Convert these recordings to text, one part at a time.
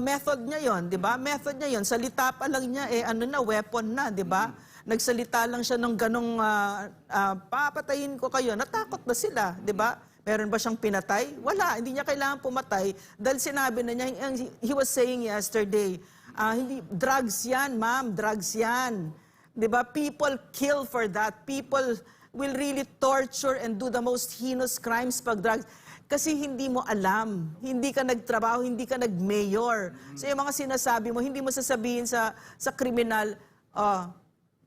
method niya yon, di ba? Method niya yon. Salita pa lang niya, weapon na, di ba? Nagsalita lang siya ng ganong, papatayin ko kayo. Natakot na sila, di ba? Meron ba siyang pinatay? Wala, hindi niya kailangan pumatay. Dahil sinabi na niya, he was saying yesterday, hindi, drugs yan, ma'am, drugs yan. Di ba? People kill for that. People will really torture and do the most heinous crimes pag drugs. Kasi hindi mo alam, hindi ka nagtrabaho, hindi ka nag-mayor. So yung mga sinasabi mo, hindi mo sasabihin sa kriminal,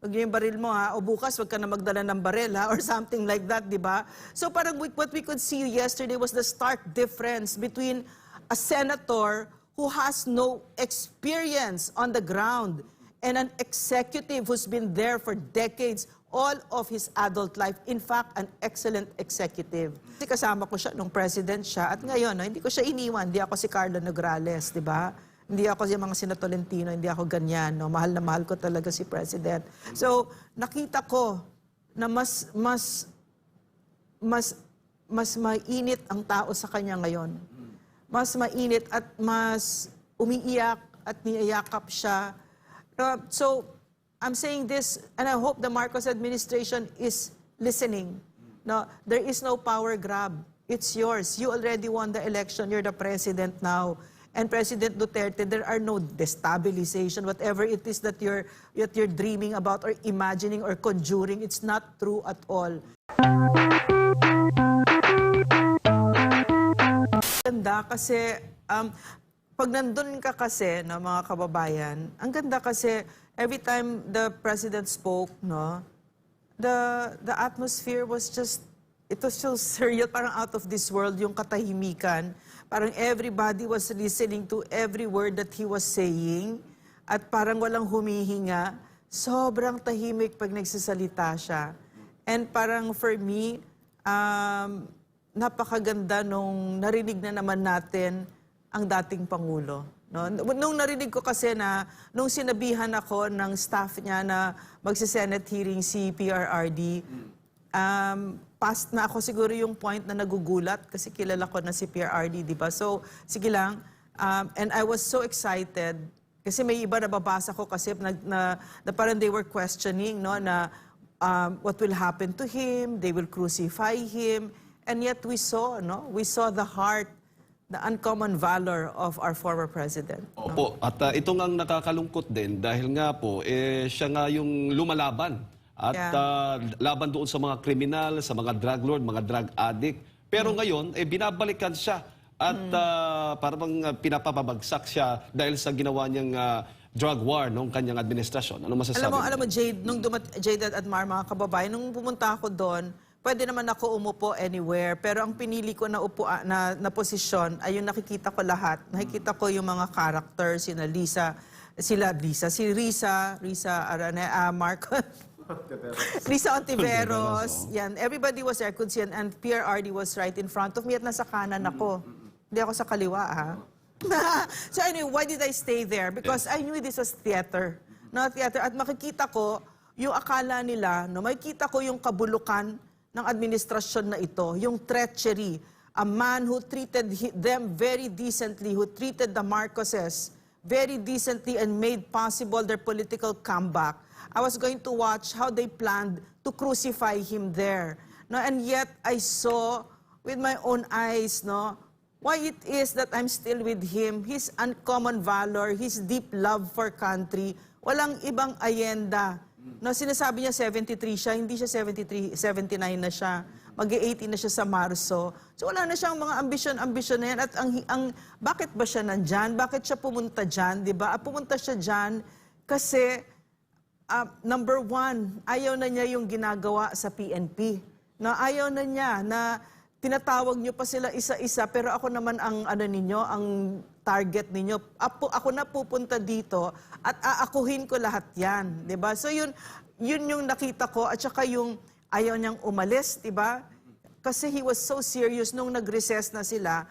wag yung baril mo ha, o bukas wag ka na magdala ng baril ha, or something like that, di ba? So parang what we could see yesterday was the stark difference between a senator who has no experience on the ground and an executive who's been there for decades, all of his adult life. In fact, an excellent executive. Kasi kasama ko siya nung president siya. At ngayon, hindi ko siya iniwan. Hindi ako si Carlo Nograles, di ba? Hindi ako si mga Sina Tolentino, hindi ako ganyan. No? Mahal na mahal ko talaga si president. So, nakita ko na mas mainit ang tao sa kanya ngayon. Mas mainit at mas umiiyak at niyayakap siya. So, I'm saying this, and I hope the Marcos administration is listening. No, there is no power grab. It's yours. You already won the election. You're the president now. And President Duterte, there are no destabilization, whatever it is that you're dreaming about or imagining or conjuring. It's not true at all. Ganda kasi, pag nandun ka kasi, no, mga kababayan, ang ganda kasi, every time the president spoke, no, the atmosphere was just, it was so surreal, parang out of this world yung katahimikan. Parang everybody was listening to every word that he was saying at parang walang humihinga. Sobrang tahimik pag nagsasalita siya. And parang for me, napakaganda nung narinig na naman natin ang dating Pangulo. No? Nung narinig ko kasi na, nung sinabihan ako ng staff niya na magsi-Senate hearing si PRRD, past na ako siguro yung point na nagugulat kasi kilala ko na si PRRD, di ba? So, sige lang. And I was so excited kasi may iba na babasa ko kasi na parang they were questioning, no, na what will happen to him, they will crucify him, and yet we saw, no, we saw the heart, the uncommon valor of our former president. Opo, at ito nga nakakalungkot din dahil nga po, siya nga yung lumalaban at laban doon sa mga kriminal, sa mga drug lord, mga drug addict. Pero ngayon, binabalikan siya at parang pinapabagsak siya dahil sa ginawa niyang drug war noong kanyang administrasyon. Ano masasabi? Alam mo, Jade, Jade at Mar, mga kababayan, nung pumunta ako doon, pwede naman ako umupo anywhere, pero ang pinili ko na na posisyon ay yung nakikita ko lahat. Nakikita ko yung mga characters, si Risa Marcos, Risa Ontiveros, yan. Everybody was there, and PRRD was right in front of me at nasa kanan ako. Hindi ako sa kaliwa, ha? So anyway, why did I stay there? Because I knew this was theater. No, theater. At makikita ko, yung akala nila, no, makikita ko yung kabulukan ng administrasyon na ito, yung treachery, a man who treated them very decently, who treated the Marcoses very decently and made possible their political comeback. I was going to watch how they planned to crucify him there. No, and yet I saw with my own eyes, no, why it is that I'm still with him, his uncommon valor, his deep love for country, walang ibang ayenda. No, sinasabi niya 73 siya, hindi siya 73, 79 na siya. Mag-80 na siya sa Marso. So wala na siyang mga ambisyon na yan. At bakit ba siya nandyan? Bakit siya pumunta dyan? Diba? Pumunta siya dyan kasi, number one, ayaw na niya yung ginagawa sa PNP. Na ayaw na niya na tinatawag niyo pa sila isa-isa, pero ako naman ang ang target ninyo. Ako na pupunta dito at aakuhin ko lahat yan. Diba? So yun yung nakita ko at saka yung ayaw niyang umalis, diba? Kasi he was so serious nung nag-recess na sila.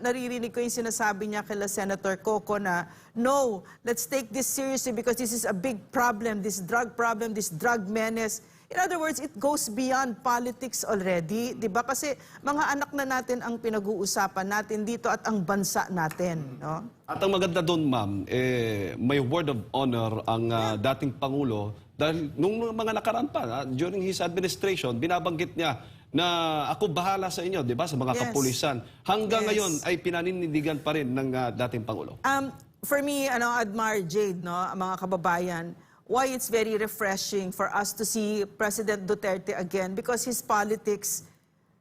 Naririnig ko yung sinasabi niya kay Senator Coco na, no, let's take this seriously because this is a big problem, this drug menace. In other words, it goes beyond politics already, 'di ba? Kasi mga anak na natin ang pinag-uusapan natin dito at ang bansa natin, no? At ang maganda doon, ma'am, may word of honor ang dating Pangulo dahil nung mga nakaraan pa, during his administration, binabanggit niya na ako bahala sa inyo, di ba, sa mga Yes. kapulisan. Hanggang Yes. ngayon ay pinanindigan pa rin ng dating Pangulo. For me, admire Jade, no, mga kababayan, why it's very refreshing for us to see President Duterte again because his politics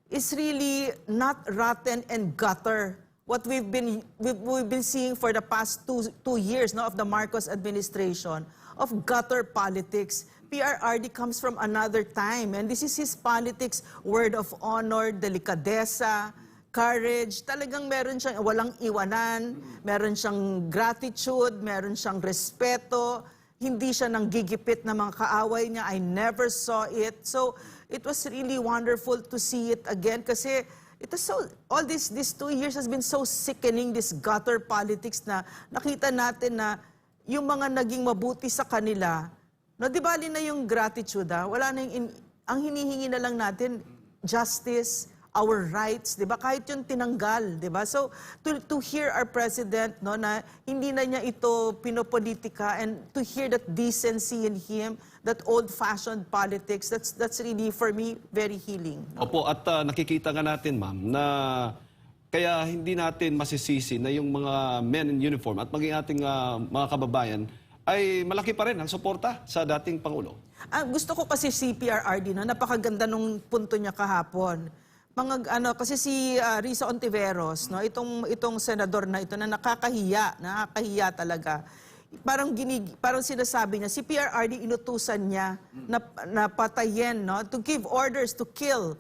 is really not rotten and gutter. What we've been seeing for the past two years, no, of the Marcos administration, of gutter politics. PRRD comes from another time, and this is his politics: word of honor, delikadesa, courage. Talagang meron siyang walang iwanan, meron siyang gratitude, meron siyang respeto. Hindi siya nanggigipit na mga kaaway niya. I never saw it. So it was really wonderful to see it again kasi it was so, all these 2 years has been so sickening, this gutter politics na nakita natin na yung mga naging mabuti sa kanila, no, di bali na yung gratitude, wala na yung, ang hinihingi na lang natin, justice, our rights, di ba? Kahit yung tinanggal, di ba? So, to hear our president, no, na hindi na niya ito pinopolitika, and to hear that decency in him, that old-fashioned politics, that's really, for me, very healing. No? Opo, at nakikita nga natin, ma'am, na kaya hindi natin masisisi na yung mga men in uniform at maging ating mga kababayan ay malaki pa rin ang suporta sa dating Pangulo. Gusto ko kasi si PRRD, no, napakaganda nung punto niya kahapon. Kasi si Risa Ontiveros, no, itong senador na ito na nakakahiya talaga. Parang sinasabi niya, si PRRD inutusan niya na patayin, no, to give orders to kill.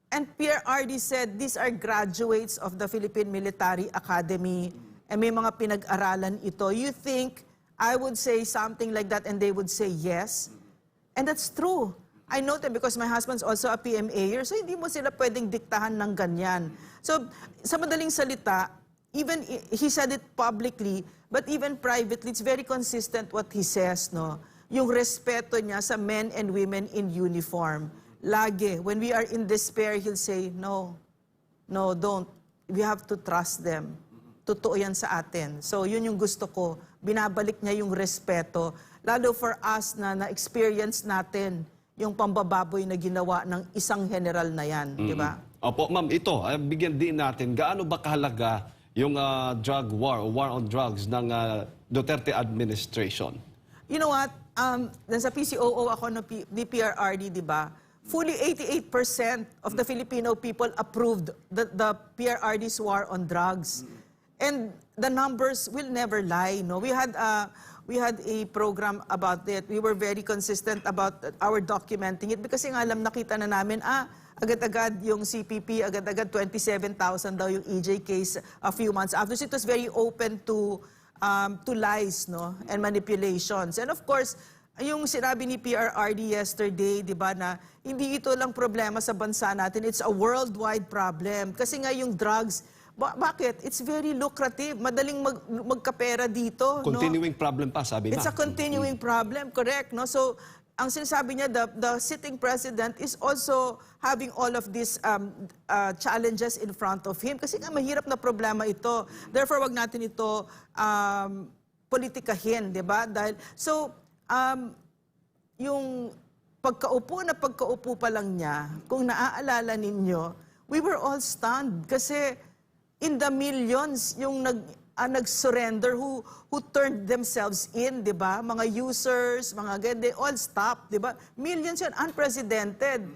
And PRRD said, these are graduates of the Philippine Military Academy. And may mga pinag-aralan ito. You think I would say something like that and they would say yes? And that's true. I know them because my husband's also a PMAer, so hindi mo sila pwedeng diktahan ng ganyan. So, sa madaling salita, even he said it publicly, but even privately, it's very consistent what he says, no? Yung respeto niya sa men and women in uniform. Lagi, when we are in despair, he'll say, no, don't. We have to trust them. Totoo yan sa atin. So, yun yung gusto ko. Binabalik niya yung respeto. Lalo for us na experience natin yung pambababoy na ginawa ng isang general na yan, di ba? Opo, ma'am, ito, bigyan din natin, gaano ba kahalaga yung drug war o war on drugs ng Duterte administration? You know what? Nasa PCOO ako ni PRRD, di ba? Fully 88% of the Filipino people approved the PRRD's war on drugs. And the numbers will never lie, no? We had a program about it. We were very consistent about our documenting it because nga alam, nakita na namin, agad-agad yung CPP, agad-agad 27,000 daw yung EJ case a few months after. So it was very open to lies, no, and manipulations. And of course, yung sinabi ni PRRD yesterday, di ba, na hindi ito lang problema sa bansa natin, it's a worldwide problem. Kasi nga yung drugs, bakit? It's very lucrative. Madaling magkapera dito. Continuing problem pa, sabi na. It's a continuing problem, correct. No? So, ang sinasabi niya, the sitting president is also having all of these challenges in front of him. Kasi nga, mahirap na problema ito. Therefore, wag natin ito politikahin, di ba? Yung pagkaupo pa lang niya, kung naaalala ninyo, we were all stunned. Kasi in the millions yung nag-surrender who turned themselves in, di ba? Mga users, mga ganyan, they all stopped, di ba? Millions yan, unprecedented.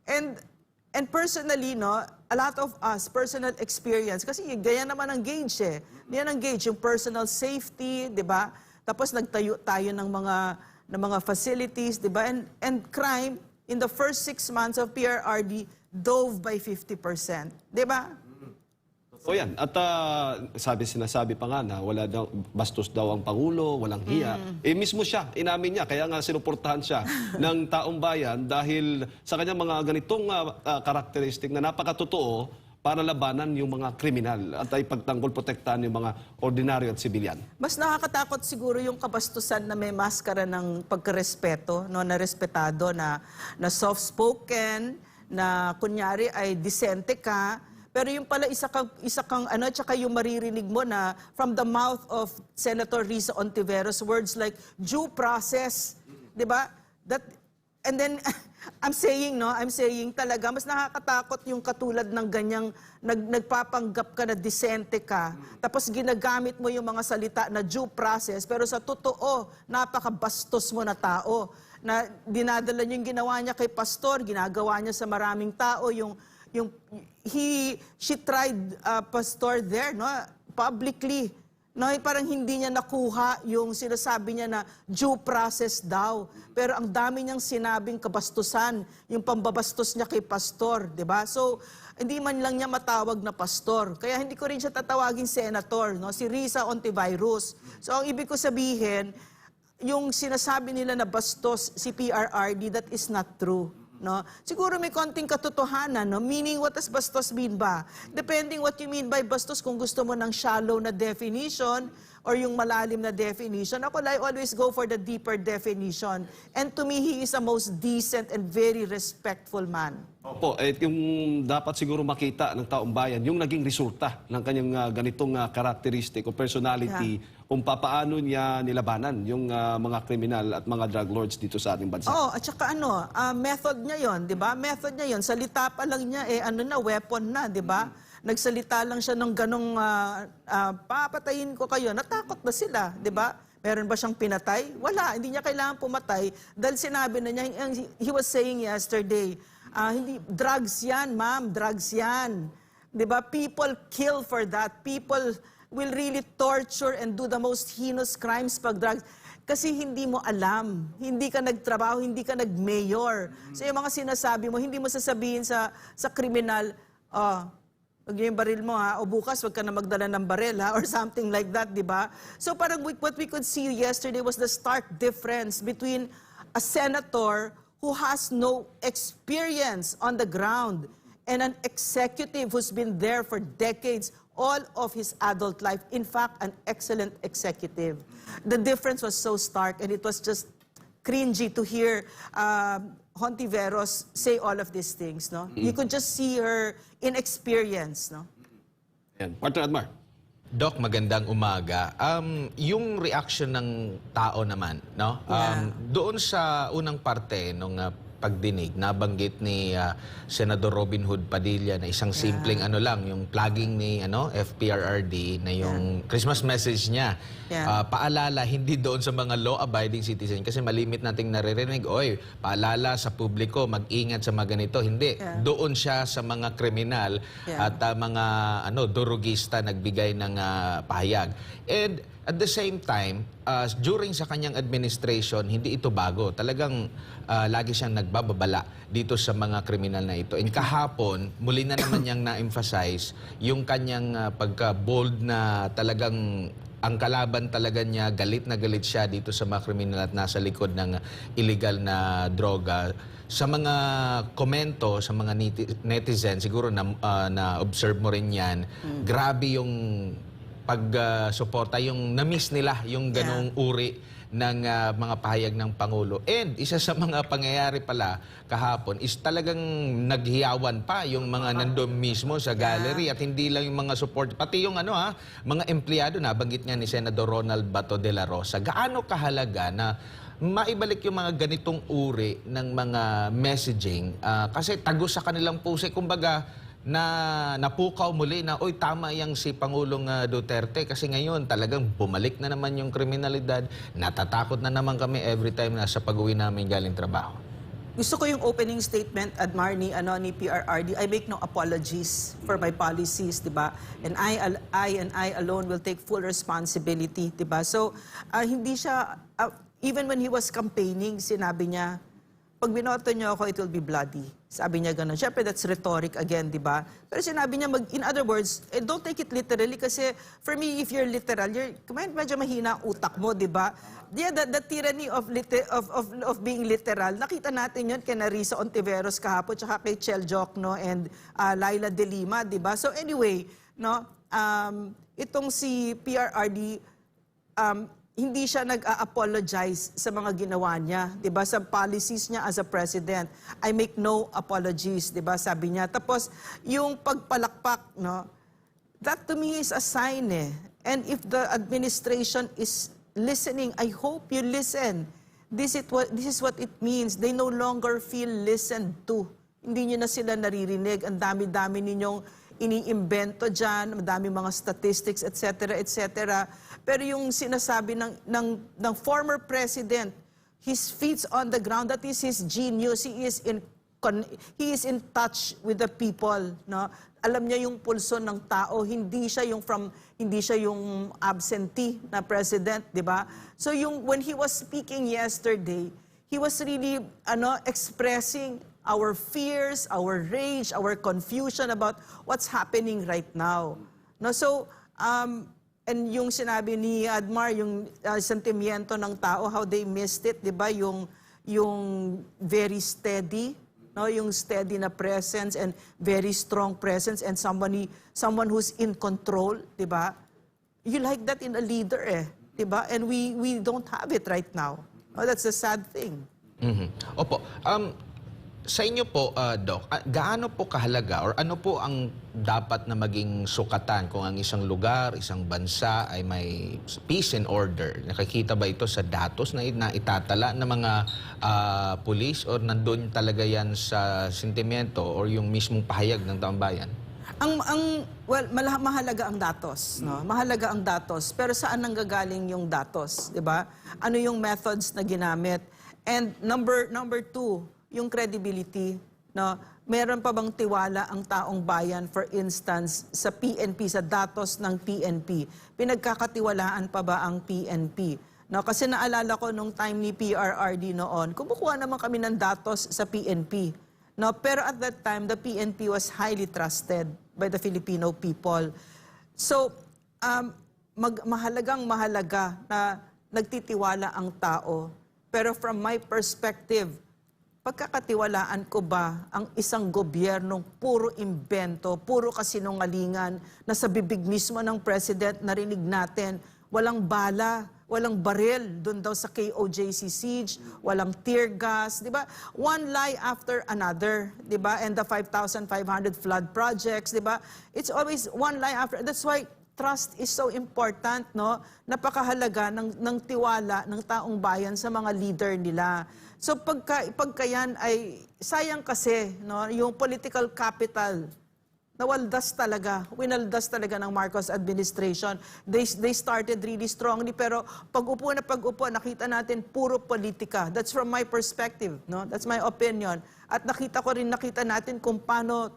And personally, no, a lot of us, personal experience, kasi gaya naman ang gauge eh. Yan ang gauge, yung personal safety, di ba? Tapos nagtayo tayo ng mga facilities, di ba? And crime, in the first 6 months of PRRD, dove by 50%, di ba? O yan, at sinasabi pa nga na wala daw, bastos daw ang Pangulo, walang hiya. Mismo siya, inamin niya, kaya nga sinuportahan siya ng taong bayan dahil sa kanyang mga ganitong karakteristik na napakatotoo para labanan yung mga kriminal at ay pagtanggol protektahan yung mga ordinaryo at sibilyan. Mas nakakatakot siguro yung kabastusan na may maskara ng pagkarespeto, no, na respetado, na soft-spoken, na kunyari ay disente ka, pero yung pala isa kang ano, tsaka yung maririnig mo na from the mouth of Senator Risa Ontiveros, words like due process, 'di ba? And then I'm saying talaga mas nakakatakot yung katulad ng ganyang nagpapanggap ka na disente ka, tapos ginagamit mo yung mga salita na due process, pero sa totoo napakabastos mo na tao, na dinadala niya yung ginawa niya kay pastor, ginagawa niya sa maraming tao, she tried pastor there, no, publicly. No, parang hindi niya nakuha yung sinasabi niya na due process daw. Pero ang dami niyang sinabing kabastusan, yung pambabastos niya kay pastor, 'di ba? So, hindi man lang niya matawag na pastor. Kaya hindi ko rin siya tatawagin senator, no? Si Risa Ontiveros. So, ang ibig ko sabihin, yung sinasabi nila na bastos si PRRD, that is not true. No? Siguro may konting katotohanan, no? Meaning, what does bastos mean ba? Depending what you mean by bastos, kung gusto mo ng shallow na definition or yung malalim na definition, ako I always go for the deeper definition. And to me, he is a most decent and very respectful man. Opo, yung dapat siguro makita ng taong bayan, yung naging resulta ng kanyang ganitong karakteristik o personality, kung papaano niya nilabanan yung mga kriminal at mga drug lords dito sa ating bansa. Oh, at saka method niya yon, 'di ba? Method niya yon. Salita pa lang niya weapon na, 'di ba? Nagsalita lang siya ng ganong papatayin ko kayo. Natakot na sila, 'di ba? Meron ba siyang pinatay? Wala, hindi niya kailangan pumatay dahil sinabi na niya, he was saying yesterday, hindi drugs 'yan, ma'am, drugs 'yan. 'Di ba? People kill for that. People will really torture and do the most heinous crimes pag drugs. Kasi hindi mo alam, hindi ka nagtrabaho, hindi ka nag-mayor. So yung mga sinasabi mo, hindi mo sasabihin sa kriminal, wag yung baril mo ha, o bukas wag ka na magdala ng baril ha, or something like that, di ba? So parang what we could see yesterday was the stark difference between a senator who has no experience on the ground and an executive who's been there for decades, all of his adult life. In fact, an excellent executive. The difference was so stark, and it was just cringy to hear Hontiveros say all of these things. No, you could just see her inexperience. No. Yan. Partner Admar. Doc, magandang umaga. Yung reaction ng tao naman, no? Doon sa unang parte nung pagdinig, nabanggit ni Senador Robin Hood Padilla na isang simpleng yung plugging ni FPRRD na yung Christmas message niya. Paalala hindi doon sa mga law-abiding citizen kasi malimit nating naririnig, paalala sa publiko, mag-ingat sa mga ganito. Hindi. Doon siya sa mga kriminal at mga durugista nagbigay ng pahayag. And at the same time, during sa kanyang administration, hindi ito bago. Talagang lagi siyang nagbababala dito sa mga kriminal na ito. And kahapon, muli na naman niyang na-emphasize yung kanyang pagka-bold na talagang ang kalaban talaga niya, galit na galit siya dito sa mga kriminal at nasa likod ng illegal na droga. Sa mga komento, sa mga netizen, siguro na-observe mo rin yan, grabe yung pag-suporta, yung na-miss nila yung ganong uri ng mga pahayag ng Pangulo. And isa sa mga pangyayari pala kahapon is talagang naghiyawan pa yung mga nandun mismo sa gallery at hindi lang yung mga support, pati yung mga empleyado na banggit nga ni Senador Ronald Bato de la Rosa. Gaano kahalaga na maibalik yung mga ganitong uri ng mga messaging kasi tago sa kanilang puso, kumbaga na napukaw muli na, tama yang si Pangulong Duterte kasi ngayon talagang bumalik na naman yung kriminalidad, natatakot na naman kami every time na sa pag-uwi namin galing trabaho. Gusto ko yung opening statement, Admar, ni PRRD. I make no apologies for my policies, di ba? And I alone will take full responsibility, di ba? So, hindi siya, even when he was campaigning, sinabi niya, pag binoto niyo ako, it will be bloody. Sabi niya gano'n. Siyempre, that's rhetoric again, di ba? Pero sinabi niya, in other words, don't take it literally kasi for me, if you're literal, medyo mahina ang utak mo, di ba? Yeah, the tyranny of being literal, nakita natin yun kay Narisa Ontiveros kahapon, tsaka kay Chel Jokno and Laila De Lima, di ba? So anyway, no, itong si PRRD, hindi siya nag-apologize sa mga ginawa niya, 'di ba? Sa policies niya as a president, I make no apologies, 'di ba? Sabi niya. Tapos yung pagpalakpak, no? That to me is a sign eh. And if the administration is listening, I hope you listen. This is what it means. They no longer feel listened to. Hindi niyo na sila naririnig. Ang dami-dami ninyong iniimbento dyan, madami mga statistics, etc., etc. Pero yung sinasabi ng former president, his feet on the ground, that is his genius. He is in touch with the people, no? Alam niya yung pulso ng tao, hindi siya yung absentee na president, 'di ba? So when he was speaking yesterday, he was really expressing our fears, our rage, our confusion about what's happening right now. No, so and yung sinabi ni Admar, yung sentimiento ng tao, how they missed it, 'di ba? Yung very steady, no, yung steady na presence and very strong presence and someone who's in control, 'di ba? You like that in a leader eh, 'di ba? And we don't have it right now. Oh, that's a sad thing. Opo. Sa inyo po, Doc, gaano po kahalaga or ano po ang dapat na maging sukatan kung ang isang lugar, isang bansa ay may peace and order? Nakikita ba ito sa datos na itatala ng mga pulis or nandun talaga yan sa sentimiento or yung mismong pahayag ng taong bayan? Mahalaga ang datos, no? Mahalaga ang datos. Pero saan nanggagaling yung datos, 'di ba? Ano yung methods na ginamit? And number two, yung credibility, no? Meron pa bang tiwala ang taong bayan, for instance, sa PNP, sa datos ng PNP? Pinagkakatiwalaan pa ba ang PNP? No, kasi naalala ko nung time ni PRRD noon, kumukuha naman kami ng datos sa PNP. No, pero at that time, the PNP was highly trusted by the Filipino people. So, mahalaga na nagtitiwala ang tao. Pero from my perspective, pagkakatiwalaan ko ba ang isang gobyernong puro imbento, puro kasinungalingan, na sa bibig mismo ng president narinig natin, walang bala, walang baril doon daw sa KOJC siege, walang tear gas, di ba? One lie after another, di ba? And the 5,500 flood projects, di ba? It's always one lie after. That's why trust is so important, no? Napakahalaga ng tiwala ng taong bayan sa mga leader nila. So pagka yan ay sayang kasi, no, yung political capital nawaldas talaga, winaldas talaga ng Marcos administration. They started really strongly pero pag-upo nakita natin puro politika. That's from my perspective, no? That's my opinion. At nakita natin kung paano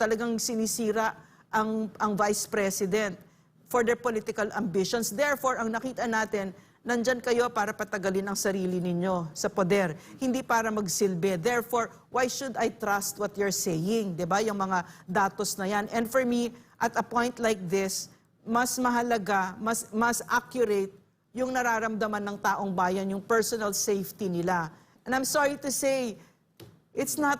talagang sinisira ang vice president for their political ambitions. Therefore, ang nakita natin, nandyan kayo para patagalin ang sarili ninyo sa poder, hindi para magsilbi. Therefore, why should I trust what you're saying? Diba? Yung mga datos na yan. And for me, at a point like this, mas mahalaga, mas accurate yung nararamdaman ng taong bayan, yung personal safety nila. And I'm sorry to say, it's not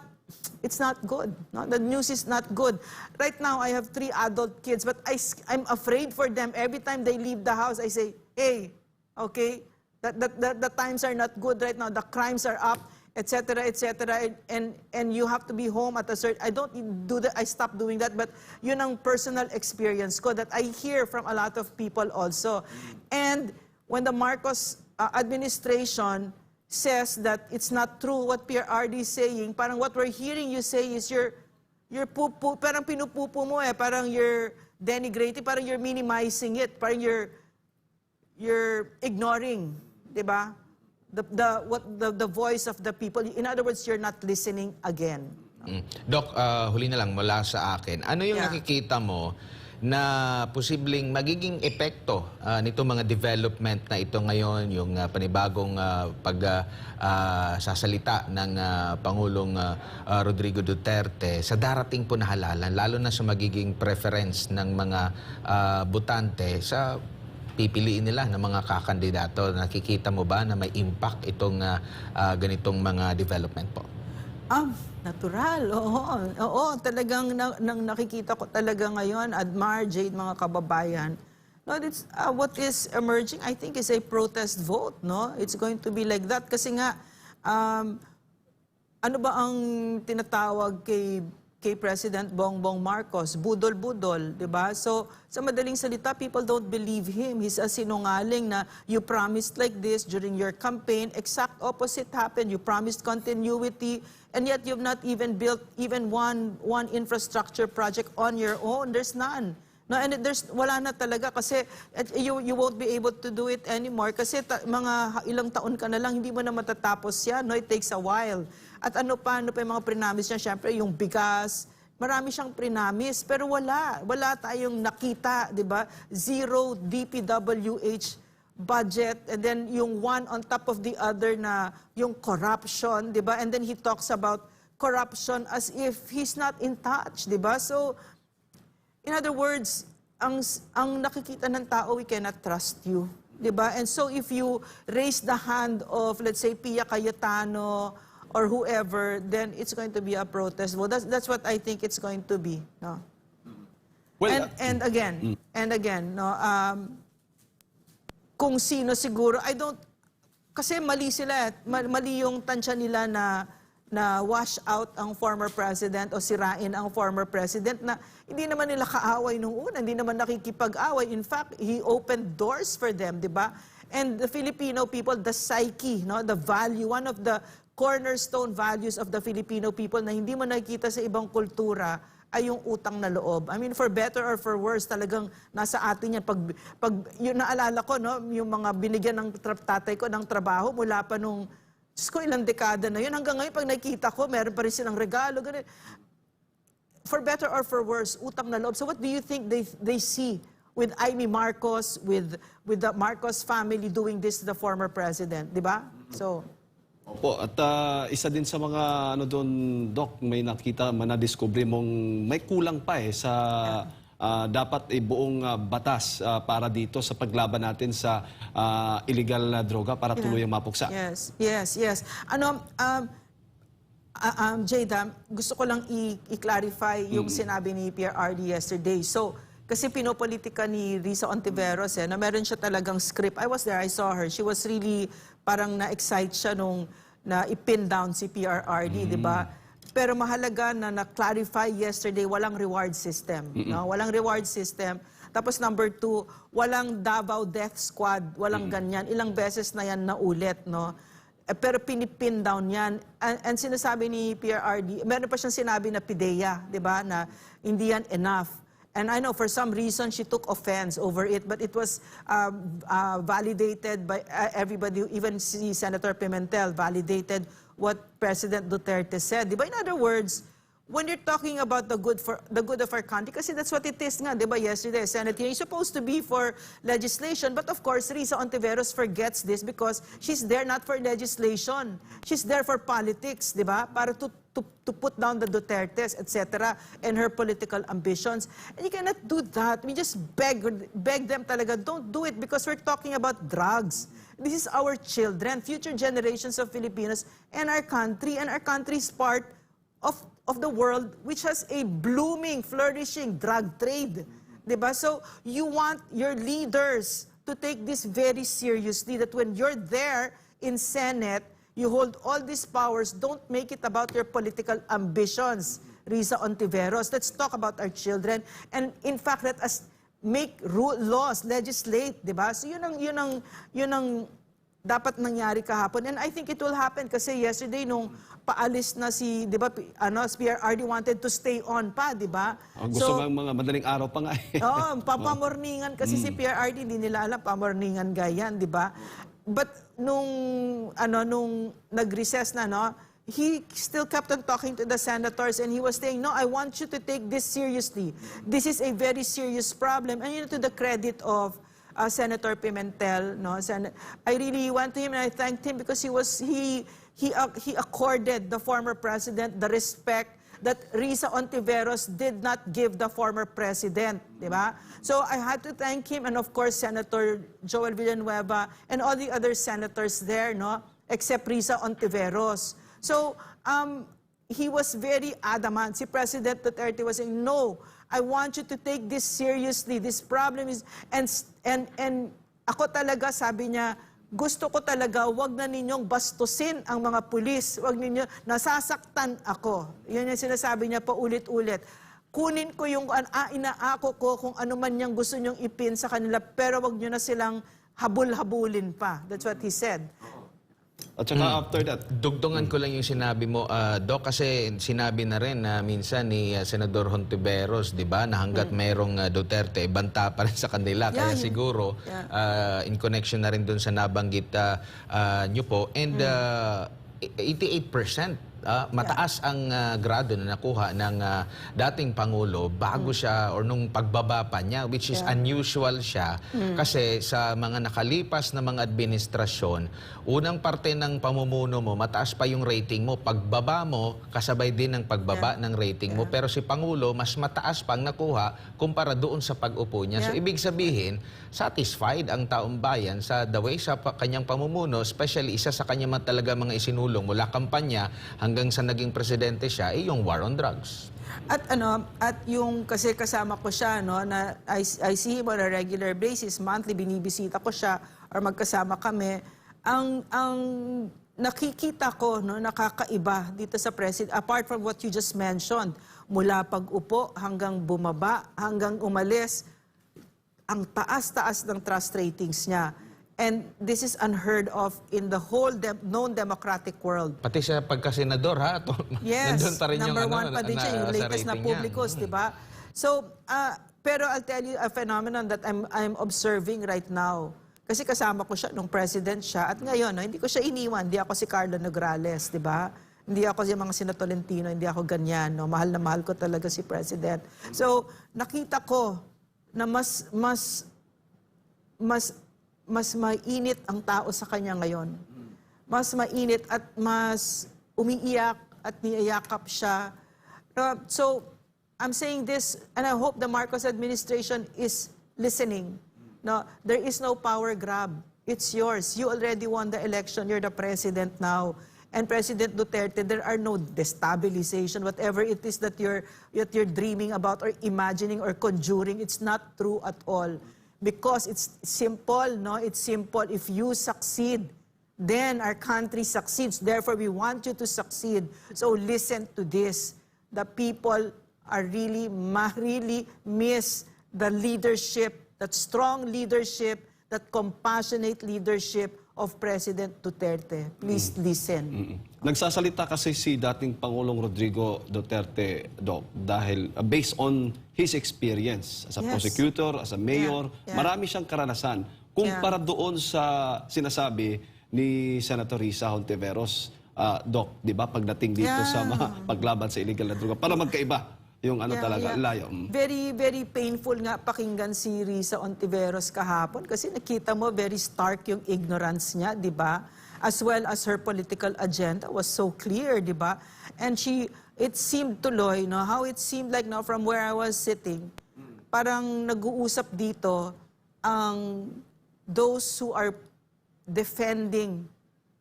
good. No? The news is not good. Right now, I have 3 adult kids, but I'm afraid for them. Every time they leave the house, I say, hey, okay, the times are not good right now. The crimes are up, etc., etc. And you have to be home at a certain. I don't do that. I stopped doing that. But yun ang personal experience ko that I hear from a lot of people also. And when the Marcos administration says that it's not true what PRRD is saying, parang what we're hearing you say is you're pupu, parang pinupupu mo eh, parang you're denigrating, parang you're minimizing it, parang you're ignoring, di ba? The voice of the people. In other words, you're not listening again. Doc, huli na lang mula sa akin. Ano yung nakikita mo na posibleng magiging epekto nito mga development na ito ngayon, yung panibagong sasalita ng Pangulong Rodrigo Duterte sa darating po na halalan, lalo na sa magiging preference ng mga botante sa pipiliin nila ng mga kakandidato? Nakikita mo ba na may impact itong ganitong mga development po? Natural. Oo, talagang nakikita ko talaga ngayon, Admar, Jade, mga kababayan. No, it's, what is emerging, I think, is a protest vote. No, it's going to be like that kasi nga, ano ba ang tinatawag kay President Bongbong Marcos? Budol-budol, di ba? So, sa madaling salita, people don't believe him. He's a sinungaling na you promised like this during your campaign. Exact opposite happened. You promised continuity, and yet you've not even built even one infrastructure project on your own. There's none. No, and wala na talaga kasi you won't be able to do it anymore kasi mga ilang taon ka na lang, hindi mo na matatapos yan. No, it takes a while. At ano pa yung mga prinamis niya? Siyempre, yung bigas, marami siyang prinamis, pero wala tayong nakita, di ba? Zero DPWH budget, and then yung one on top of the other na yung corruption, di ba? And then he talks about corruption as if he's not in touch, di ba? So, in other words, ang nakikita ng tao, we cannot trust you, di ba? And so if you raise the hand of, let's say, Pia Cayetano or whoever, then it's going to be a protest. Well, that's what I think it's going to be, no? Well, And again, no, kung sino siguro, kasi mali sila, mali yung tansya nila na wash out ang former president o sirain ang former president na hindi naman nila kaaway nung una, hindi naman nakikipag-away. In fact, he opened doors for them, di ba? And the Filipino people, the psyche, no, the value, one of the cornerstone values of the Filipino people na hindi mo nakikita sa ibang kultura ay yung utang na loob. I mean, for better or for worse, talagang nasa atin yan. Pag yun naalala ko, no, yung mga binigyan ng tatay ko ng trabaho mula pa nung, Diyos ko, ilang dekada na yun. Hanggang ngayon, pag nakikita ko, meron pa rin silang regalo. Ganun. For better or for worse, utang na loob. So what do you think they see with Amy Marcos, with the Marcos family doing this to the former president? Di ba? So... Opo, at isa din sa mga ano doon, Doc, may nakita, na-discover mong may kulang pa sa dapat buong batas para dito sa paglaban natin sa illegal na droga para tuluyang mapuksa. Yes. Jada, gusto ko lang i-clarify yung sinabi ni PRRD yesterday. So, kasi pinopolitika ni Risa Ontiveros na meron siya talagang script. I was there, I saw her. She was really parang na-excite siya nung na ipin down si PRRD, di ba? Pero mahalaga na-clarify yesterday, walang reward system. No? Walang reward system. Tapos number 2, walang Davao Death Squad, walang ganyan. Ilang beses na yan naulit, no? Pero pinipin down yan. And sinasabi ni PRRD, meron pa siyang sinabi na PIDEA, di ba? Na hindi yan enough. And I know for some reason she took offense over it, but it was validated by everybody, even si Senator Pimentel validated what President Duterte said. Diba? In other words, when you're talking about the good of our country, kasi that's what it is nga, diba? Yesterday, Senate hearing is supposed to be for legislation, but of course, Risa Ontiveros forgets this because she's there not for legislation. She's there for politics, diba? Para to put down the Dutertes, etc., and her political ambitions. And you cannot do that. We just beg them talaga, don't do it because we're talking about drugs. This is our children, future generations of Filipinos, and our country is part of the world which has a blooming, flourishing drug trade. Diba? So you want your leaders to take this very seriously, that when you're there in Senate, you hold all these powers, don't make it about your political ambitions, Risa Ontiveros. Let's talk about our children. And in fact, let us make laws, legislate, di ba? So yun ang dapat nangyari kahapon. And I think it will happen kasi yesterday nung paalis na si, di ba, PRRD wanted to stay on pa, di ba? Ang gusto ng mga madaling araw pa nga eh. Papamorningan kasi si PRRD, hindi nila alam, pamorningan gayan, di ba? But nung nag-recess na, no, he still kept on talking to the senators and he was saying, no, I want you to take this seriously. This is a very serious problem. And to the credit of Senator Pimentel, no, I really went to him and I thanked him because he accorded the former president the respect that Risa Ontiveros did not give the former president, di ba? So I had to thank him and of course Senator Joel Villanueva and all the other senators there, no, except Risa Ontiveros. So he was very adamant. Si President Duterte was saying, no, I want you to take this seriously. This problem is, and ako talaga, sabi niya, gusto ko talaga, wag na ninyong bastusin ang mga pulis. Wag ninyo, nasasaktan ako. Yun yung sinasabi niya paulit-ulit. Kunin ko yung inaako ko kung ano man niyang gusto niyong ipin sa kanila, pero wag niyo na silang habul-habulin pa. That's what he said. At saka after that, Dugtungan ko lang yung sinabi mo, Doc, kasi sinabi na rin na minsan ni Senador Hontiveros, di ba, na hanggat mayroong Duterte, banta pa rin sa kanila. Kaya siguro, in connection na rin dun sa nabanggit nyo po, and 88%. Mataas ang grado na nakuha ng dating Pangulo bago siya or nung pagbaba pa niya, which is unusual siya kasi sa mga nakalipas na mga administrasyon, unang parte ng pamumuno mo, mataas pa yung rating mo. Pagbaba mo, kasabay din ng pagbaba ng rating mo. Pero si Pangulo, mas mataas pang nakuha kumpara doon sa pag-upo niya. So ibig sabihin, satisfied ang taong bayan sa the way sa kanyang pamumuno, especially isa sa kanya talaga mga isinulong mula kampanya hanggang sa naging presidente siya, yung war on drugs. At yung kasi kasama ko siya, no, na I see him on a regular basis, monthly binibisita ko siya or magkasama kami. Ang nakikita ko, no, nakakaiba dito sa president, apart from what you just mentioned, mula pag-upo hanggang bumaba, hanggang umalis, ang taas-taas ng trust ratings niya. And this is unheard of in the whole known democratic world. Pati siya pagka-senador, ha? Yes, nandun pa rin number yung, one pa din siya, yung latest na publicos, di ba? So, pero I'll tell you a phenomenon that I'm observing right now. Kasi kasama ko siya nung president siya. At ngayon, no, hindi ko siya iniwan. Hindi ako si Carlo Nograles, di ba? Hindi ako si mga Sina Tolentino, hindi ako ganyan. No? Mahal na mahal ko talaga si president. So, nakita ko na mas mainit ang tao sa kanya ngayon. Mas mainit at mas umiiyak at niyayakap siya. So, I'm saying this, and I hope the Marcos administration is listening. No, there is no power grab. It's yours. You already won the election. You're the president now. And President Duterte, there are no destabilization, whatever it is that you're dreaming about or imagining or conjuring. It's not true at all. Because it's simple, no? It's simple. If you succeed, then our country succeeds. Therefore, we want you to succeed. So listen to this. The people are really miss the leadership, that strong leadership, that compassionate leadership of President Duterte. Please listen. Nagsasalita kasi si dating Pangulong Rodrigo Duterte, Doc, dahil based on his experience as a prosecutor, as a mayor, marami siyang karanasan. Kumpara doon sa sinasabi ni Senator Risa Hontiveros, Doc, di ba, pagdating dito sa mga paglaban sa illegal na droga, para magkaiba yung talaga, layo. Very, very painful nga pakinggan si Risa Ontiveros kahapon kasi nakita mo very stark yung ignorance niya, di ba? As well as her political agenda was so clear, di ba? And it seemed tuloy, no, how it seemed like, no, from where I was sitting, parang nag-uusap dito ang those who are defending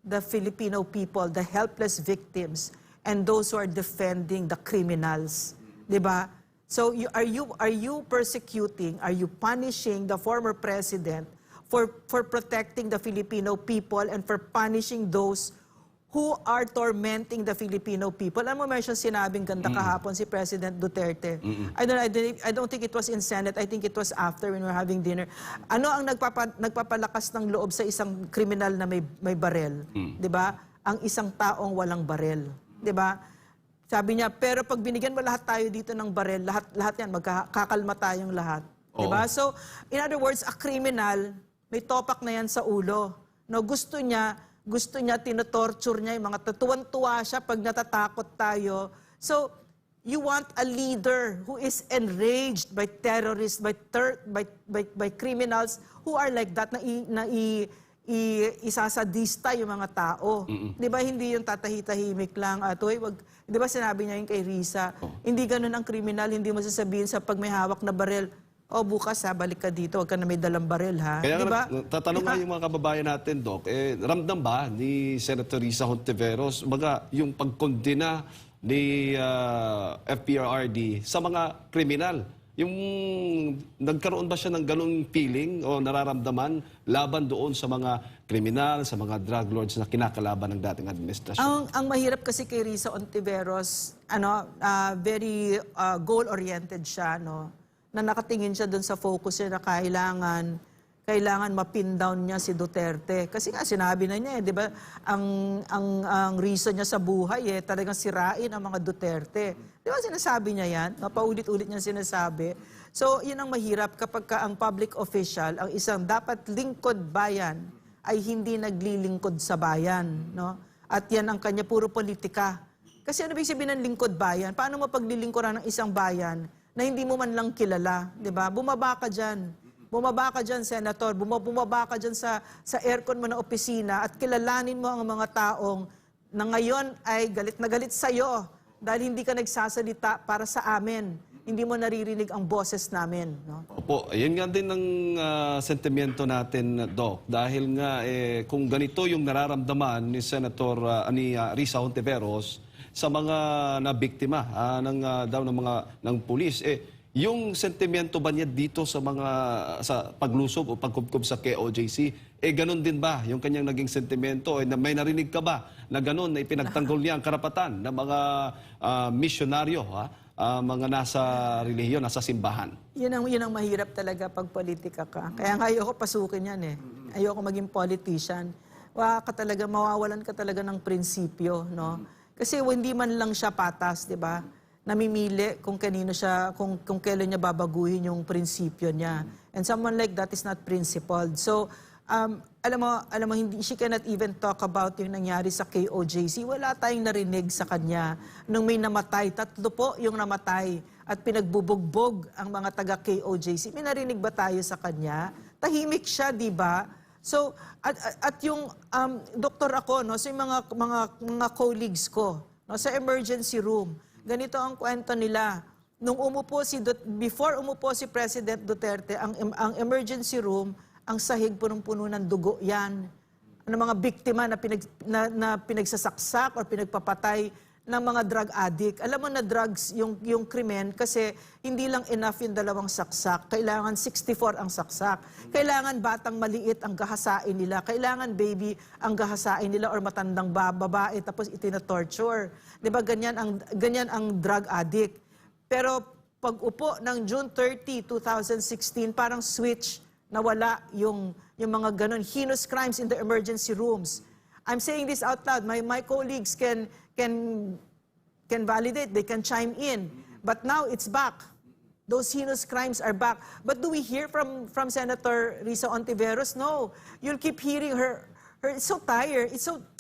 the Filipino people, the helpless victims, and those who are defending the criminals. Diba? So are you persecuting, are you punishing the former president for protecting the Filipino people and for punishing those who are tormenting the Filipino people? Alam mo, may siyang sinabing ganda kahapon si President Duterte. I don't think it was in Senate. I think it was after when we were having dinner. Ano ang nagpapalakas ng loob sa isang kriminal na may barel? Diba? Ang isang taong walang barel. Diba? Sabi niya, pero pag binigyan mo lahat tayo dito ng barel, lahat yan, magkakalma tayong lahat. Diba? So, in other words, a criminal, may topak na yan sa ulo. No, gusto niya gusto niya, tinotorture niya yung mga tuwan-tuwa siya pag natatakot tayo. So, you want a leader who is enraged by terrorists, by criminals who are like that, na isasadista yung mga tao. Di ba, hindi yung tatahi-tahimik lang. At wag, di ba sinabi niya yung kay Risa, hindi ganun ang kriminal, hindi mo sasabihin sa pag may hawak na barel, bukas balik ka dito, wag ka na may dalang barel, ha? Kaya Diba? tatanong nga yung mga kababayan natin, Doc, ramdam ba ni Senator Risa Hontiveros, yung pagkondena ni FPRRD sa mga kriminal? Yung nagkaroon ba siya ng ganung feeling o nararamdaman laban doon sa mga kriminal, sa mga drug lords na kinakalaban ng dating administrasyon? Ang mahirap kasi kay Risa Hontiveros, very goal-oriented siya, no? Na nakatingin siya doon sa focus niya na kailangan mapin down niya si Duterte. Kasi nga sinabi na niya, di ba, ang reason niya sa buhay talagang sirain ang mga Duterte. Di ba sinasabi niya yan? Paulit-ulit niya sinasabi. So, yun ang mahirap kapag ang public official, ang isang dapat lingkod bayan, ay hindi naglilingkod sa bayan. No? At yan ang kanya, puro politika. Kasi ano ibig sabihin ng lingkod bayan? Paano mo paglilingkuran ng isang bayan na hindi mo man lang kilala, 'di ba? Bumaba ka diyan. Bumaba ka diyan, Senator. Bumaba ka diyan sa aircon mo na opisina at kilalanin mo ang mga taong na ngayon ay galit na galit sa iyo dahil hindi ka nagsasalita para sa amin. Hindi mo naririnig ang boses namin, no? Opo, ayun nga din ang sentimiento natin, Doc. Dahil nga kung ganito yung nararamdaman ni Senator ni Risa Hontiveros sa mga nabiktima ng pulis, yung sentimento ba niya dito sa paglusob o pagkubkob sa KOJC, ganun din ba yung kanyang naging sentimento? Na may narinig ka ba na ganun na ipinagtanggol niya ang karapatan ng mga misyonaryo, mga nasa relihiyon, nasa simbahan? Yun ang mahirap talaga pag politika ka. Kaya nga ayoko pasukin yan Ayoko maging politician. Mawawalan ka talaga ng prinsipyo, no? Kasi hindi man lang siya patas, 'di ba? Namimili kung kanino siya, kung kailan niya babaguhin yung prinsipyo niya. And someone like that is not principled. So, alam mo hindi, she cannot even talk about yung nangyari sa KOJC. Wala tayong narinig sa kanya. Nung may namatay, 3 po yung namatay at pinagbubugbog ang mga taga KOJC. May narinig ba tayo sa kanya? Tahimik siya, 'di ba? So, at yung doktor ako, no, so yung mga colleagues ko, no, sa emergency room, ganito ang kwento nila. Before umupo si President Duterte, ang emergency room, ang sahig punong-puno ng dugo yan. Ng mga biktima na pinagsasaksak o pinagpapatay ng mga drug addict. Alam mo na drugs yung krimen kasi hindi lang enough yung 2 saksak. Kailangan 64 ang saksak. Kailangan batang maliit ang gahasain nila. Kailangan baby ang gahasain nila or matandang babae tapos itinatorture. 'Di ba ganyan ang drug addict. Pero pag upo ng June 30, 2016, parang switch, nawala yung mga ganun heinous crimes in the emergency rooms. I'm saying this out loud. My colleagues can validate, they can chime in. But now it's back. Those heinous crimes are back. But do we hear from Senator Risa Hontiveros? No. You'll keep hearing her. It's so tired.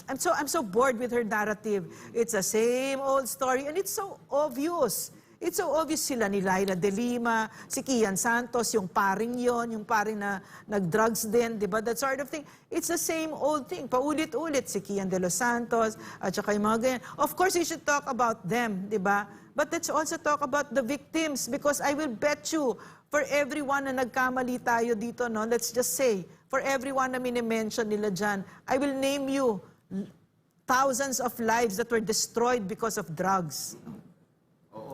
I'm so bored with her narrative. It's the same old story and it's so obvious. It's so obvious sila ni Laila De Lima, si Kian Santos, yung paring na nag-drugs din, di ba? That sort of thing. It's the same old thing. Paulit-ulit si Kian De Los Santos, at saka yung mga ganyan. Of course, we should talk about them, di ba? But let's also talk about the victims because I will bet you, for everyone na nagkamali tayo dito, no, let's just say, for everyone na minimension nila dyan, I will name you thousands of lives that were destroyed because of drugs.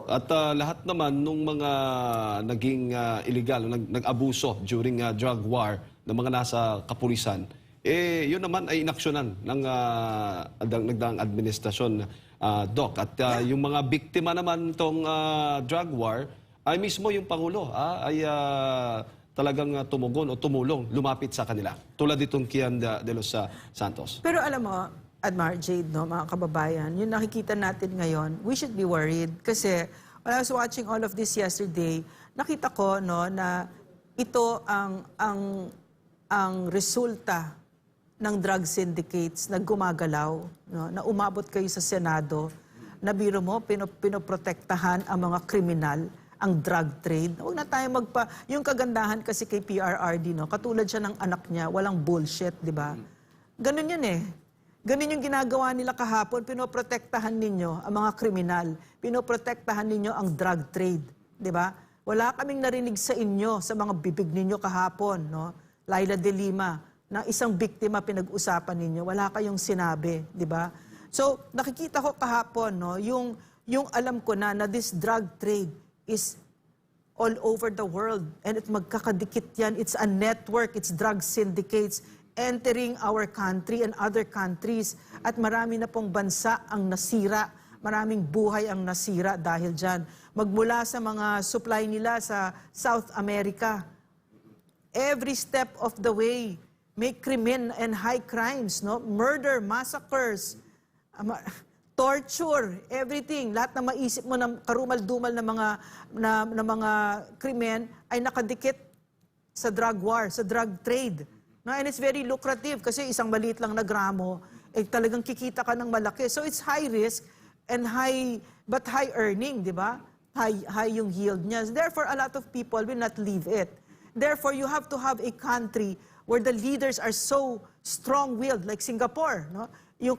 At lahat naman nung mga naging illegal, nag-abuso during drug war ng mga nasa kapulisan, yun naman ay inaksyonan ng nagdaang administrasyon, Doc. At yung mga biktima naman itong drug war, ay mismo yung Pangulo ay talagang tumugon o tumulong, lumapit sa kanila. Tulad itong Kian de los Santos. Pero alam mo, Admar, Jade, no, mga kababayan, yung nakikita natin ngayon, we should be worried. Kasi when I was watching all of this yesterday, nakita ko no, na ito ang resulta ng drug syndicates na gumagalaw, no? Na umabot kayo sa Senado, na biro mo, pinoprotektahan ang mga kriminal, ang drug trade. Huwag na tayo yung kagandahan kasi kay PRRD, no? Katulad siya ng anak niya, walang bullshit, di ba? Ganun yun eh. Ganun yung ginagawa nila kahapon, pinoprotektahan ninyo ang mga kriminal, pinoprotektahan ninyo ang drug trade, di ba? Wala kaming narinig sa inyo, sa mga bibig ninyo kahapon, no? Laila de Lima, na isang biktima pinag-usapan ninyo, wala kayong sinabi, di ba? So, nakikita ko kahapon, no, yung alam ko na this drug trade is all over the world and magkakadikit yan. It's a network, it's drug syndicates entering our country and other countries. At marami na pong bansa ang nasira, maraming buhay ang nasira dahil dyan. Magmula sa mga supply nila sa South America, every step of the way, may krimen and high crimes, no? Murder, massacres, torture, everything. Lahat na maisip mo ng karumal-dumal na mga krimen ay nakadikit sa drug war, sa drug trade. No? And it's very lucrative kasi isang maliit lang na gramo, talagang kikita ka ng malaki. So it's high risk and high earning, di ba? High yung yield niya. Therefore, a lot of people will not leave it. Therefore, you have to have a country where the leaders are so strong-willed, like Singapore, no? Yung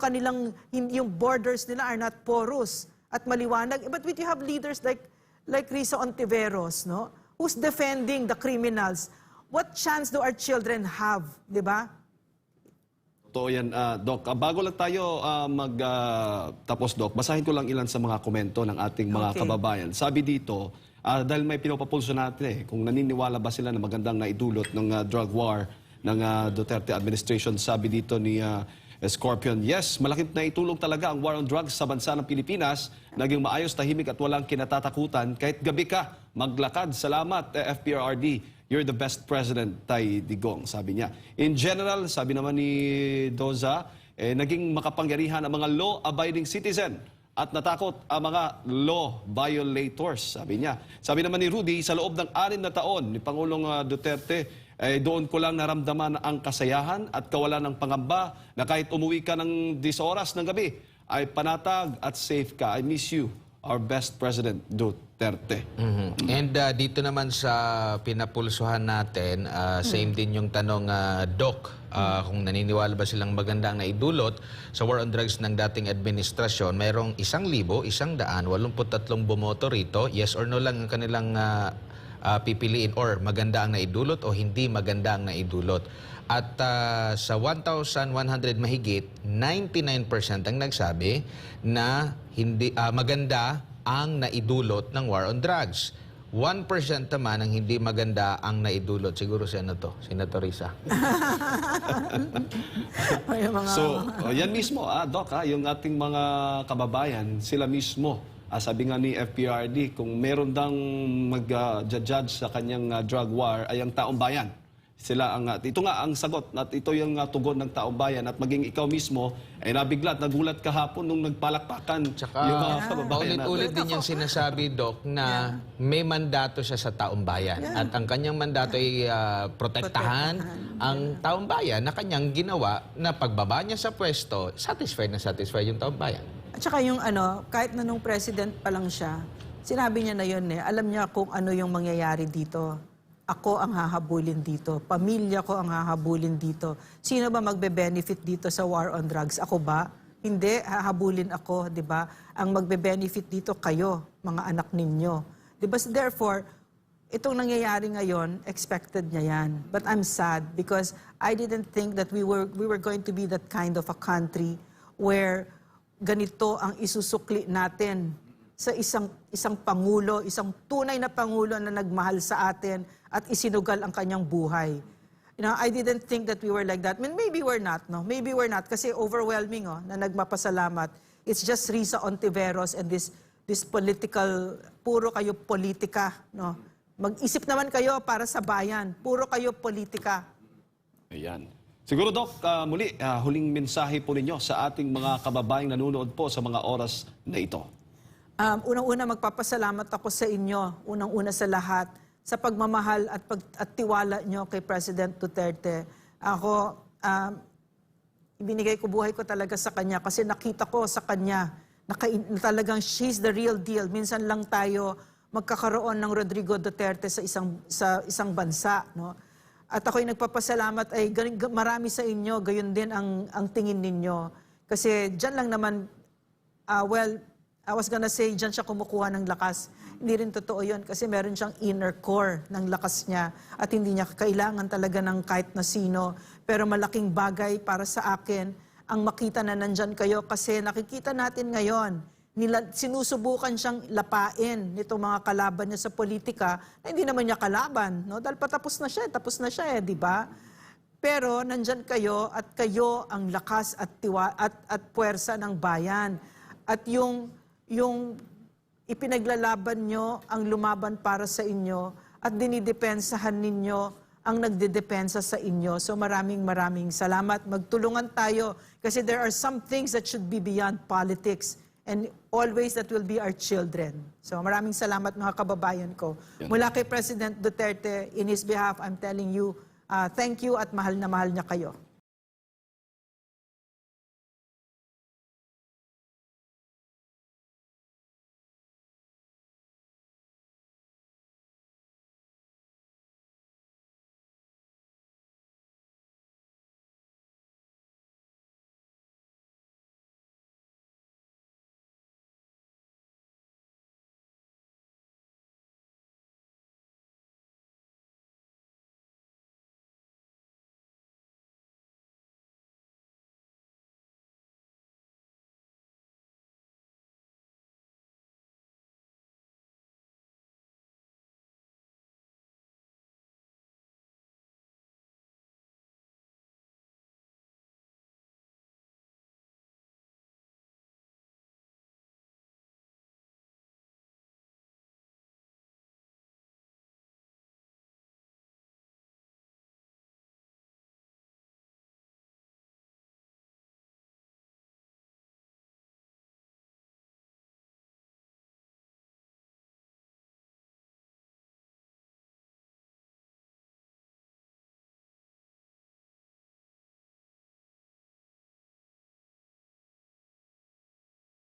borders nila are not porous at maliwanag. But you have leaders like Risa Ontiveros, no? Who's defending the criminals. What chance do our children have, di ba? Totoo yan, Doc. Bago lang tayo tapos, Doc, basahin ko lang ilan sa mga komento ng ating mga kababayan. Sabi dito, dahil may pinapapulso natin kung naniniwala ba sila na magandang naidulot ng drug war ng Duterte administration. Sabi dito ni Scorpion, yes, malaking naitulong talaga ang war on drugs sa bansa ng Pilipinas. Naging maayos, tahimik at walang kinatatakutan. Kahit gabi ka, maglakad. Salamat, FPRRD. You're the best president, Tay Digong, sabi niya. In general, sabi naman ni Doza, naging makapangyarihan ang mga law-abiding citizen at natakot ang mga law violators, sabi niya. Sabi naman ni Rudy, sa loob ng 6 na taon ni Pangulong Duterte, doon ko lang naramdaman ang kasayahan at kawalan ng pangamba na kahit umuwi ka ng 10 oras ng gabi, ay panatag at safe ka. I miss you, our best President Duterte. And dito naman sa pinapulsuhan natin, same din yung tanong, Doc, kung naniniwala ba silang maganda ang naidulot sa war on drugs ng dating administrasyon. Merong 1,183 bumoto rito. Yes or no lang ang kanilang pipiliin, or maganda ang naidulot o hindi maganda ang naidulot. At sa 1,100 mahigit, 99% ang nagsabi na hindi maganda ang naidulot ng war on drugs. 1% naman ang hindi maganda ang naidulot. Siguro Senator Risa. So, yan mismo, Doc, yung ating mga kababayan, sila mismo, sabi nga ni FPRD, kung meron dang mag-judge sa kanyang drug war ay ang taong bayan. Sila ito nga ang sagot at ito yung tugon ng taong bayan at maging ikaw mismo ay nabigla at nagulat kahapon nung nagpalakpakan yung mga kababayan natin. Paulit-ulit din yung sinasabi, Doc, na may mandato siya sa taong bayan. At ang kanyang mandato ay protektahan ang taong bayan na kanyang ginawa na pagbaba niya sa pwesto, satisfied yung taong bayan. At saka yung kahit na nung president pa lang siya, sinabi niya na yun alam niya kung ano yung mangyayari dito. Ako ang hahabulin dito. Pamilya ko ang hahabulin dito. Sino ba magbe-benefit dito sa war on drugs? Ako ba? Hindi, hahabulin ako, di ba? Ang magbe-benefit dito kayo, mga anak ninyo. Di ba? Therefore, itong nangyayari ngayon, expected niya yan. But I'm sad because I didn't think that we were going to be that kind of a country where ganito ang isusukli natin sa isang pangulo, isang tunay na pangulo na nagmahal sa atin at isinugal ang kanyang buhay. You know, I didn't think that we were like that. I mean, maybe we're not, no? Maybe we're not kasi overwhelming, na nagmapasalamat. It's just Risa Ontiveros and this political, puro kayo politika, no? Mag-isip naman kayo para sa bayan. Puro kayo politika. Ayan. Siguro, Doc, muli, huling mensahe po ninyo sa ating mga kababayang nanonood po sa mga oras na ito. Unang-una, magpapasalamat ako sa inyo, unang-una sa lahat, sa pagmamahal at tiwala nyo kay President Duterte. Ako, ibinigay ko buhay ko talaga sa kanya kasi nakita ko sa kanya na talagang she's the real deal. Minsan lang tayo magkakaroon ng Rodrigo Duterte sa isang bansa, no? At ako'y nagpapasalamat ay marami sa inyo, gayon din ang tingin ninyo. Kasi diyan lang naman, I was gonna say, diyan siya kumukuha ng lakas. Hindi rin totoo yun kasi meron siyang inner core ng lakas niya at hindi niya kailangan talaga ng kahit na sino. Pero malaking bagay para sa akin ang makita na nandyan kayo kasi nakikita natin ngayon, sinusubukan siyang lapain nitong mga kalaban niya sa politika na hindi naman niya kalaban. No? Dahil tapos na siya di ba? Pero nandyan kayo at kayo ang lakas at puwersa ng bayan. At yung ipinaglalaban nyo ang lumaban para sa inyo at dinidepensahan ninyo ang nagdedepensa sa inyo. So maraming salamat. Magtulungan tayo kasi there are some things that should be beyond politics and always that will be our children. So maraming salamat mga kababayan ko. Mula kay President Duterte, in his behalf, I'm telling you, thank you at mahal na mahal niya kayo.